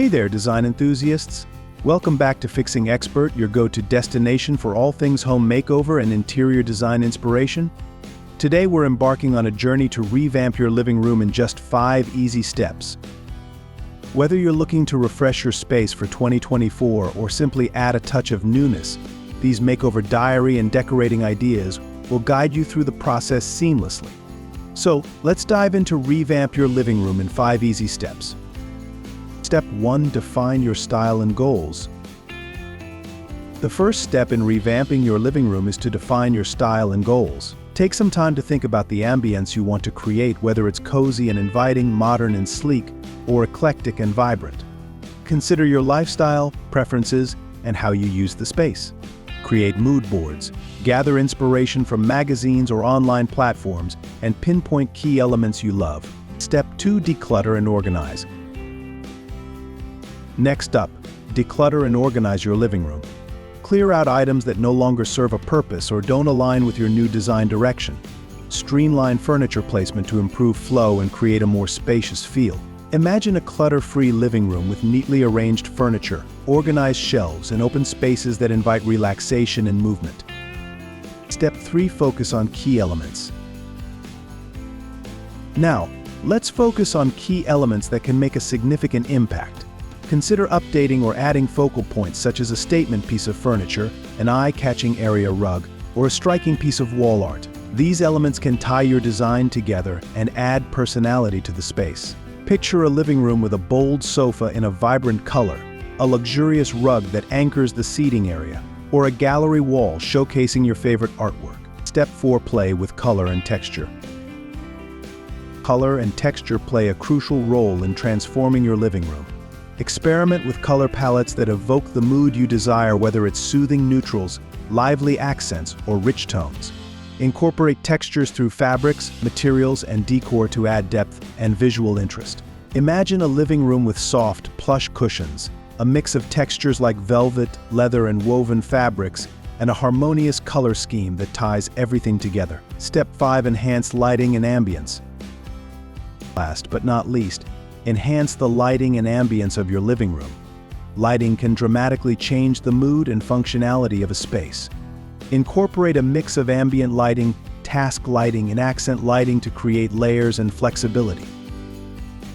Hey there, design enthusiasts! Welcome back to Fixing Expert, your go-to destination for all things home makeover and interior design inspiration. Today we're embarking on a journey to revamp your living room in just 5 easy steps. Whether you're looking to refresh your space for 2024 or simply add a touch of newness, these makeover diary and decorating ideas will guide you through the process seamlessly. So, let's dive into Revamp Your Living Room in 5 easy steps. Step 1. Define your style and goals. The first step in revamping your living room is to define your style and goals. Take some time to think about the ambience you want to create, whether it's cozy and inviting, modern and sleek, or eclectic and vibrant. Consider your lifestyle, preferences, and how you use the space. Create mood boards, gather inspiration from magazines or online platforms, and pinpoint key elements you love. Step 2. Declutter and organize. Next up, declutter and organize your living room. Clear out items that no longer serve a purpose or don't align with your new design direction. Streamline furniture placement to improve flow and create a more spacious feel. Imagine a clutter-free living room with neatly arranged furniture, organized shelves, and open spaces that invite relaxation and movement. Step 3. Focus on key elements. Now, let's focus on key elements that can make a significant impact. Consider updating or adding focal points such as a statement piece of furniture, an eye-catching area rug, or a striking piece of wall art. These elements can tie your design together and add personality to the space. Picture a living room with a bold sofa in a vibrant color, a luxurious rug that anchors the seating area, or a gallery wall showcasing your favorite artwork. Step 4. Play with color and texture. Color and texture play a crucial role in transforming your living room. Experiment with color palettes that evoke the mood you desire, whether it's soothing neutrals, lively accents, or rich tones. Incorporate textures through fabrics, materials, and decor to add depth and visual interest. Imagine a living room with soft, plush cushions, a mix of textures like velvet, leather, and woven fabrics, and a harmonious color scheme that ties everything together. Step 5. Enhance lighting and ambience. Last but not least, enhance the lighting and ambience of your living room. Lighting can dramatically change the mood and functionality of a space. Incorporate a mix of ambient lighting, task lighting, and accent lighting to create layers and flexibility.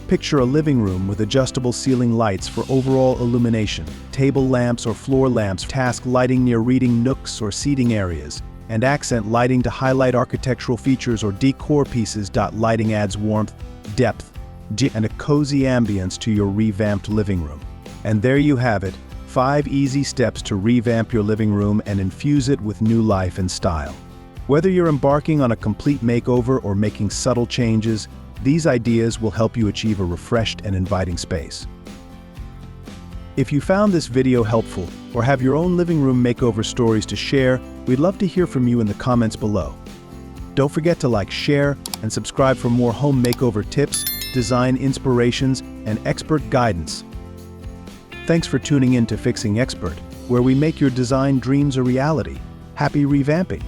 Picture a living room with adjustable ceiling lights for overall illumination, table lamps or floor lamps, task lighting near reading nooks or seating areas, and accent lighting to highlight architectural features or decor pieces. Lighting adds warmth, depth, and a cozy ambience to your revamped living room. And there you have it, 5 easy steps to revamp your living room and infuse it with new life and style. Whether you're embarking on a complete makeover or making subtle changes, these ideas will help you achieve a refreshed and inviting space. If you found this video helpful or have your own living room makeover stories to share, we'd love to hear from you in the comments below. Don't forget to like, share, and subscribe for more home makeover tips, design inspirations, and expert guidance. Thanks for tuning in to Fixing Expert, where we make your design dreams a reality. Happy revamping!